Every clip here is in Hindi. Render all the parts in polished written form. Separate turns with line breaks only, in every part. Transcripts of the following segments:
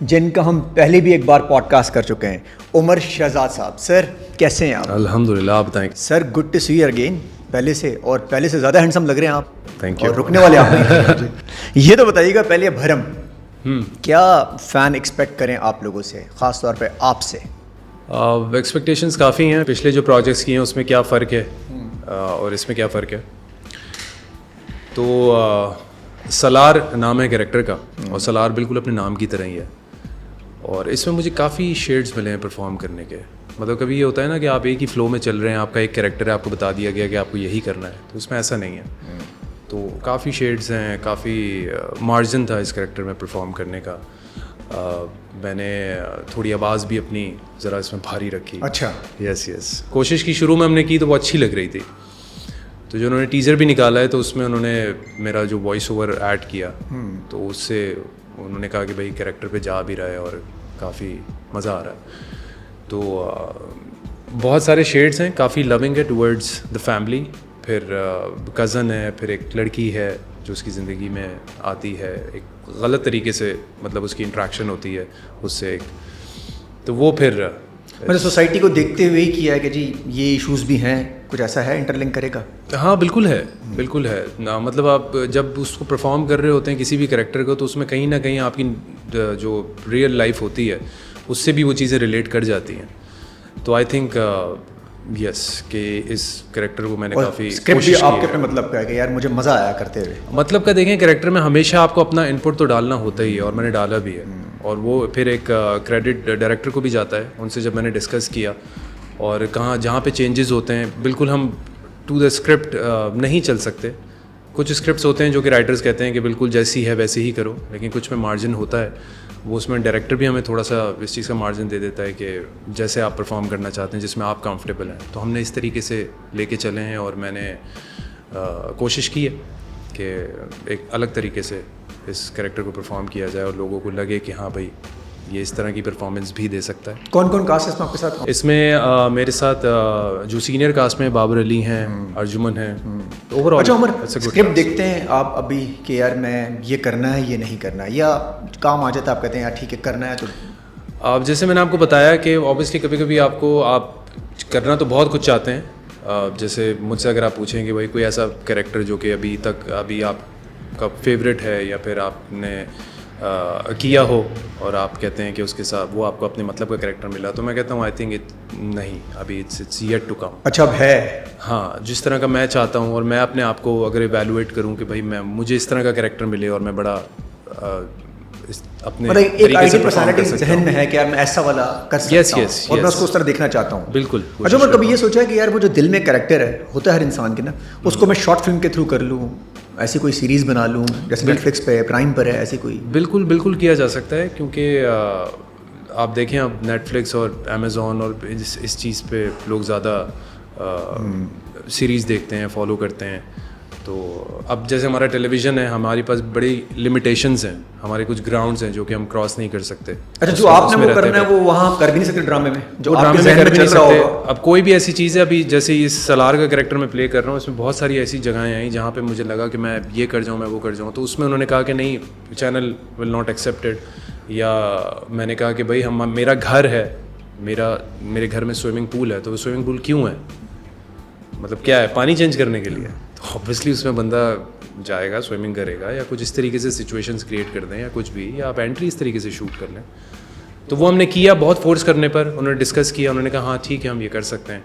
जिनका हम पहले भी एक बार पॉडकास्ट कर चुके हैं, उमर शहजाद साहब। सर कैसे हैं आप?
अल्हम्दुलिल्लाह, आप बताएं।
Sir good to see you again. पहले से ज़्यादा हैंडसम लग रहे हैं आप।
Thank you.
और रुकने वाले आप नहीं। ये तो बताइएगा पहले भरम, क्या फ़ैन एक्सपेक्ट करें आप लोगों से, ख़ास तौर पे आपसे?
एक्सपेक्टेशंस काफ़ी हैं। पिछले जो प्रोजेक्ट्स किए हैं उसमें क्या फ़र्क है और इसमें क्या फ़र्क है। तो सलार नाम है कैरेक्टर का, और सलार बिल्कुल अपने नाम की तरह ही है। और इसमें मुझे काफ़ी शेड्स मिले हैं परफॉर्म करने के। मतलब कभी ये होता है ना कि आप एक ही फ्लो में चल रहे हैं, आपका एक कैरेक्टर है, आपको बता दिया गया कि आपको यही करना है, तो इसमें ऐसा नहीं है। तो काफ़ी शेड्स हैं, काफ़ी मार्जिन था इस कैरेक्टर में परफॉर्म करने का। मैंने थोड़ी आवाज़ भी अपनी ज़रा इसमें भारी रखी।
अच्छा।
यस कोशिश की, शुरू में हमने की तो वो अच्छी लग रही थी। तो जो उन्होंने टीज़र भी निकाला है तो उसमें उन्होंने मेरा जो वॉइस ओवर ऐड किया, तो उससे उन्होंने कहा कि भाई कैरेक्टर पे जा भी रहा है और काफ़ी मज़ा आ रहा है। तो बहुत सारे शेड्स हैं, काफ़ी लविंग है टुवर्ड्स द फैमिली। फिर कज़न है, फिर एक लड़की है जो उसकी ज़िंदगी में आती है एक गलत तरीके से, मतलब उसकी इंट्रैक्शन होती है उससे एक, तो वो फिर
मतलब सोसाइटी को देखते हुए ही किया है कि जी ये इश्यूज़ भी हैं, कुछ ऐसा है इंटरलिंक करेगा?
हाँ बिल्कुल है, बिल्कुल है ना। मतलब आप जब उसको परफॉर्म कर रहे होते हैं किसी भी कैरेक्टर को, तो उसमें कहीं ना कहीं आपकी जो रियल लाइफ होती है उससे भी वो चीज़ें रिलेट कर जाती हैं। तो आई थिंक यस कि इस कैरेक्टर को मैंने काफ़ी
कोशिश की। आपके अपने मतलब का है कि यार मुझे मज़ा आया करते हुए?
मतलब का देखें, कैरेक्टर में हमेशा आपको अपना इनपुट तो डालना होता ही है, और मैंने डाला भी है। और वो फिर एक क्रेडिट डायरेक्टर को भी जाता है। उनसे जब मैंने डिस्कस किया और कहाँ जहाँ पे चेंजेस होते हैं, बिल्कुल हम टू द स्क्रिप्ट नहीं चल सकते। कुछ स्क्रिप्ट्स होते हैं जो कि राइटर्स कहते हैं कि बिल्कुल जैसी है वैसे ही करो, लेकिन कुछ में मार्जिन होता है, वो उसमें डायरेक्टर भी हमें थोड़ा सा इस चीज़ का मार्जिन दे देता है कि जैसे आप परफॉर्म करना चाहते हैं, जिसमें आप कंफर्टेबल हैं। तो हमने इस तरीके से लेके चले हैं, और मैंने कोशिश की है कि एक अलग तरीके से इस कैरेक्टर को परफॉर्म किया जाए और लोगों को लगे कि हाँ भाई ये इस तरह की परफॉर्मेंस भी दे सकता है।
कौन कौन कास्ट है इसमें आपके साथ?
इसमें मेरे साथ जो सीनियर कास्ट में बाबर अली हैं, अर्जुमन हैं। ओवरऑल
अच्छा उमर, स्क्रिप्ट देखते हैं आप अभी कि यार मैं ये करना है ये नहीं करना है, या काम आ जाता है आप कहते हैं यार ठीक है करना है? तो
अब जैसे मैंने आपको बताया कि ऑब्वियसली कभी कभी आपको आप करना तो बहुत कुछ चाहते हैं। जैसे मुझसे अगर आप पूछें कि भाई कोई ऐसा कैरेक्टर जो कि अभी आपका फेवरेट है, या फिर आपने किया हो और आप कहते हैं कि उसके साथ वो आपको अपने मतलब का कैरेक्टर मिला, तो मैं कहता हूँ आई थिंक नहीं, अभी इट्स येट टू कम।
अच्छा अब है?
हाँ, जिस तरह का मैं चाहता हूँ, और मैं अपने आप को अगर इवैल्यूएट करूँ कि भाई मुझे इस तरह का कैरेक्टर मिले और मैं बड़ा अपने
मतलब एक आइडियल पर्सनालिटी जहन में है कि यार मैं ऐसा वाला कर सकता हूँ, और मैं उसको उस तरह देखना चाहता हूँ।
बिल्कुल।
अच्छा मैं कभी ये सोचा है कि यार वो जो दिल में कैरेक्टर है होता है हर इंसान के ना, उसको मैं शॉर्ट फिल्म के थ्रू कर लूँ, ऐसी कोई सीरीज़ बना लूँ जैसे नेटफ्लिक्स पे, प्राइम पर है, ऐसी कोई?
बिल्कुल किया जा सकता है, क्योंकि आप देखें अब नेटफ्लिक्स और अमेज़ॉन और इस चीज़ पे लोग ज़्यादा सीरीज़ देखते हैं, फॉलो करते हैं। तो अब जैसे हमारा टेलीविज़न है, हमारे पास बड़ी लिमिटेशंस हैं, हमारे कुछ ग्राउंड्स हैं जो कि हम क्रॉस नहीं कर सकते।
अच्छा जो आपने वो करना है वो वहाँ कर भी नहीं सकते ड्रामे में, जो
ड्रामे में कर भी नहीं सकते। अब कोई भी ऐसी चीज़ है, अभी जैसे इस सलार का कैरेक्टर मैं प्ले कर रहा हूँ, इसमें बहुत सारी ऐसी जगहें आई जहाँ पे मुझे लगा कि मैं ये कर जाऊँ, मैं वो कर जाऊँ, तो उसमें उन्होंने कहा कि नहीं, चैनल विल नॉट एक्सेप्टेड। या मैंने कहा कि भाई मेरा घर है, मेरे घर में स्विमिंग पूल है, तो वो स्विमिंग पूल क्यों है, मतलब क्या है, पानी चेंज करने के लिए? तो ऑब्वियसली उसमें बंदा जाएगा, स्विमिंग करेगा, या कुछ इस तरीके से सिचुएशंस क्रिएट कर दें, या कुछ भी, या आप एंट्री इस तरीके से शूट कर लें। तो वो हमने किया, बहुत फोर्स करने पर उन्होंने डिस्कस किया, उन्होंने कहा हाँ ठीक है हम ये कर सकते हैं।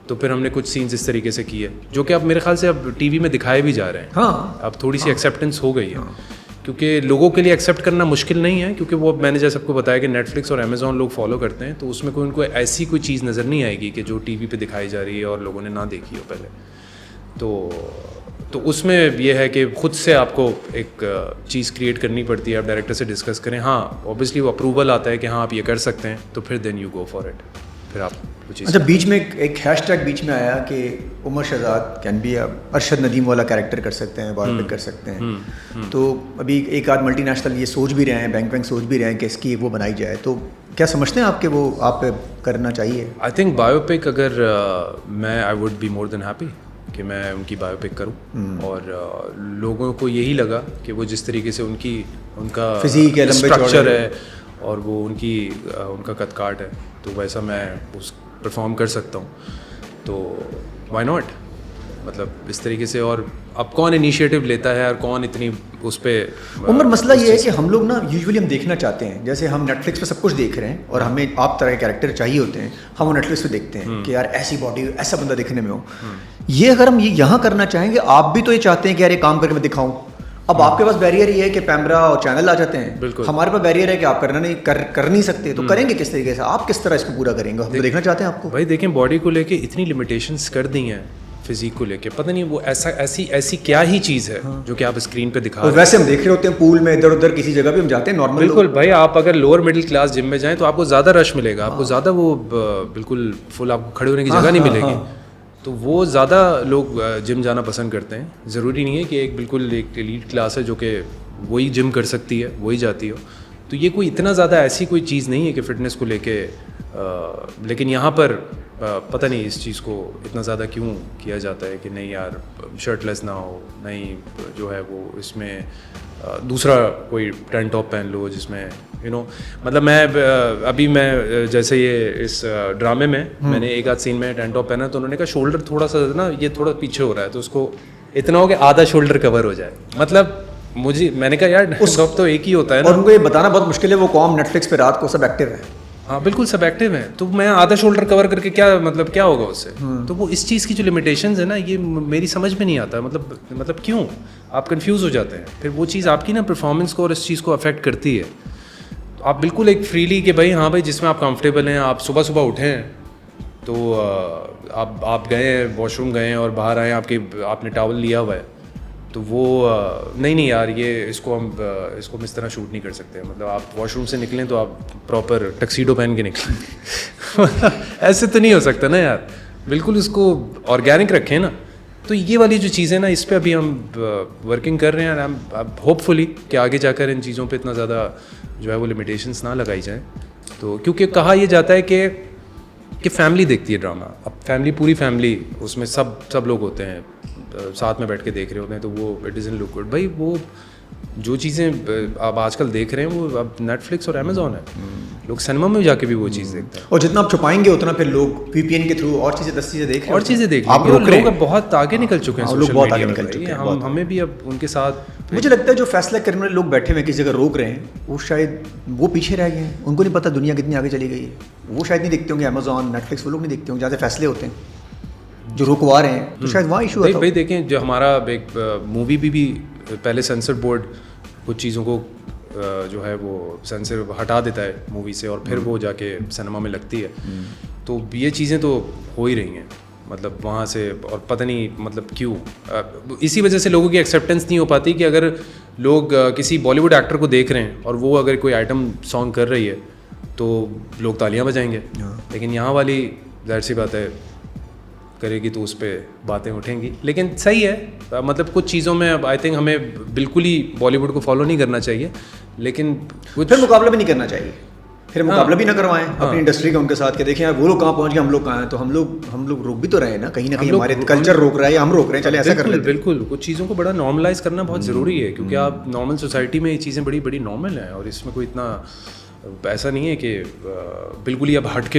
तो फिर हमने कुछ सीन्स इस तरीके से किए जो कि अब मेरे ख्याल से अब टीवी में दिखाए भी जा रहे हैं।
हाँ
अब थोड़ी सी एक्सेप्टेंस हो गई है, क्योंकि लोगों के लिए एक्सेप्ट करना मुश्किल नहीं है, क्योंकि वो मैंने जैसे आपको बताया कि नेटफ्लिक्स और अमेज़ॉन लोग फॉलो करते हैं, तो उसमें उनको ऐसी कोई चीज़ नज़र नहीं आएगी कि जो टीवी पे दिखाई जा रही है और लोगों ने ना देखी हो पहले। तो उसमें यह है कि खुद से आपको एक चीज़ क्रिएट करनी पड़ती है, आप डायरेक्टर से डिस्कस करें। हाँ ऑब्वियसली वो अप्रूवल आता है कि हाँ आप ये कर सकते हैं, तो फिर then you go for it, फिर आप कुछ।
अच्छा बीच में एक हैशटैग बीच में आया कि उमर शहजाद कैन बी अरशद नदीम वाला कैरेक्टर कर सकते हैं, बायोपिक कर सकते हैं। तो अभी एक आध मल्टीनेशनल ये सोच भी रहे हैं, बैंक सोच भी रहे हैं कि इसकी वो बनाई जाए, तो क्या समझते हैं आपके वो आप करना चाहिए?
आई थिंक बायोपिक अगर मैं I would be more than happy कि मैं उनकी बायोपिक करूं। और लोगों को यही लगा कि वो जिस तरीके से उनका
फिजिक है,
स्ट्रक्चर है और वो उनका कद काट है, तो वैसा मैं उस परफॉर्म कर सकता हूँ, तो व्हाई नॉट, मतलब इस तरीके से। और अब कौन इनिशिएटिव लेता है और कौन इतनी उस पर
उमर, मसला ये है कि हम लोग ना यूजुअली हम देखना चाहते हैं, जैसे हम नेटफ्लिक्स पे सब कुछ देख रहे हैं और हमें आप तरह के कैरेक्टर चाहिए होते हैं, हम वो नेटफ्लिक्स पे देखते हैं कि यार ऐसी बॉडी, ऐसा बंदा दिखने में हो। ये अगर हम ये यहाँ करना चाहेंगे, आप भी तो ये चाहते हैं कि यार ये काम करके मैं दिखाऊँ। अब आपके पास बैरियर ये है कि कैमरा और चैनल आ जाते हैं, हमारे पास बैरियर है कि आप कर नहीं सकते, तो करेंगे किस तरीके से? आप किस तरह इसको पूरा करेंगे? हम तो देखना चाहते हैं आपको।
भाई देखें, बॉडी को लेके इतनी लिमिटेशंस कर दी हैं, फिजिक को लेके, पता नहीं वो ऐसी क्या ही चीज़ है जो कि आप स्क्रीन पे दिखा रहे हैं।
वैसे हम देख रहे होते हैं पूल में, इधर उधर किसी जगह भी हम जाते हैं नॉर्मल।
बिल्कुल भाई, आप अगर लोअर मिडिल क्लास जिम में जाएं तो आपको ज़्यादा रश मिलेगा, आपको ज़्यादा वो बिल्कुल फुल आपको खड़े होने की जगह नहीं मिलेगी, तो वो ज़्यादा लोग जिम जाना पसंद करते हैं। ज़रूरी नहीं है कि बिल्कुल एक एलीट क्लास है जो कि वही जिम कर सकती है, वही जाती हो, तो ये कोई इतना ज़्यादा ऐसी कोई चीज़ नहीं है कि फ़िटनेस को लेके। लेकिन यहाँ पर पता नहीं इस चीज़ को इतना ज़्यादा क्यों किया जाता है कि नहीं यार शर्टलेस ना हो, नहीं जो है वो इसमें दूसरा कोई टैंक टॉप पहन लो जिसमें मतलब मैं जैसे ये इस ड्रामे में मैंने एक आध सीन में टैंक टॉप पहना, तो उन्होंने कहा शोल्डर थोड़ा सा ना ये थोड़ा पीछे हो रहा है, तो उसको इतना हो कि आधा शोल्डर कवर हो जाए। मतलब मैंने कहा यार टैंक टॉप तो एक ही होता है ना।
और उनको ये बताना बहुत मुश्किल है, वो कॉम नेटफ्लिक्स पे रात को सब एक्टिव है।
हाँ बिल्कुल, सब एक्टिव हैं, तो मैं आधा शोल्डर कवर करके क्या होगा उससे? तो वो इस चीज़ की जो लिमिटेशंस है ना, ये मेरी समझ में नहीं आता। मतलब क्यों आप कंफ्यूज हो जाते हैं, फिर वो चीज़ आपकी ना परफॉर्मेंस को और इस चीज़ को अफेक्ट करती है। तो आप बिल्कुल एक फ्रीली कि भाई हाँ भाई जिसमें आप कंफर्टेबल हैं, आप सुबह सुबह उठें तो आप गए वॉशरूम गए और बाहर आए, आपने टॉवल लिया हुआ है, तो वो नहीं यार ये इसको हम इस तरह शूट नहीं कर सकते। मतलब आप वॉशरूम से निकलें तो आप प्रॉपर टक्सीडो पहन के निकलें ऐसे तो नहीं हो सकता ना यार, बिल्कुल इसको ऑर्गेनिक रखें ना। तो ये वाली जो चीज़ें ना, इस पे अभी हम वर्किंग कर रहे हैं, अब होपफुली कि आगे जाकर इन चीज़ों पे इतना ज़्यादा जो है वो लिमिटेशंस ना लगाई जाए। तो क्योंकि कहा यह जाता है कि फैमिली देखती है ड्रामा, अब पूरी फैमिली उसमें सब लोग होते हैं, साथ में बैठ के देख रहे होते हैं, तो वो इट डजंट लुक गुड। भाई वो जो चीज़ें आप आजकल देख रहे हैं वो अब नेटफ्लिक्स और अमेज़ॉन है, लोग सिनेमा में जाके भी वो चीज़ देखते हैं।
और जितना आप छुपाएंगे उतना फिर लोग VPN के थ्रू और चीज़ें 10 चीज़ें देख रहे हैं,
और चीज़ें देख
आप
लोग बहुत आगे निकल चुके हैं,
लोग बहुत आगे निकल चुके हैं।
हमें भी अब उनके साथ
मुझे लगता है जो फैसला करने वाले लोग बैठे हुए किसी जगह रोक रहे हैं, वो शायद वो पीछे रह गए हैं, उनको नहीं पता दुनिया कितनी आगे चली गई है। वो शायद नहीं देखते होंगे अमेज़ॉन नेटफ्लिक्स, वो लोग नहीं देखते होंगे, ज़्यादा फैसले होते हैं जो रुकवा रहे हैं, तो शायद वहाँ इशू है।
भाई देखें, जो हमारा एक मूवी भी पहले सेंसर बोर्ड कुछ चीज़ों को जो है वो सेंसर हटा देता है मूवी से, और फिर वो जाके सिनेमा में लगती है, तो ये चीज़ें तो हो ही रही हैं मतलब वहाँ से। और पता नहीं मतलब क्यों इसी वजह से लोगों की एक्सेप्टेंस नहीं हो पाती कि अगर लोग किसी बॉलीवुड एक्टर को देख रहे हैं और वो अगर कोई आइटम सॉन्ग कर रही है तो लोग तालियां बजाएंगे, लेकिन यहाँ वाली जाहिर सी बात है करेगी तो उस पर बातें उठेंगी। लेकिन सही है, मतलब कुछ चीज़ों में अब आई थिंक हमें बिल्कुल ही बॉलीवुड को फॉलो नहीं करना चाहिए, लेकिन
फिर मुकाबला भी नहीं करना चाहिए, फिर मुकाबला भी ना करवाएं अपनी इंडस्ट्री का उनके साथ कि देखें यार वो लोग कहाँ पहुँच गए, हम लोग कहाँ हैं, तो हम लोग रोक भी तो रहे हैं ना, कहीं ना कहीं हमारे कल्चर रोक रहा है या हम रोक रहे हैं, चले ऐसा कर लेते हैं।
बिल्कुल कुछ चीज़ों को बड़ा नॉर्मलाइज करना बहुत ज़रूरी है, क्योंकि आप नॉर्मल सोसाइटी में ये चीज़ें बड़ी नॉर्मल हैं, और इसमें कोई इतना ऐसा नहीं है कि बिल्कुल ही अब हट के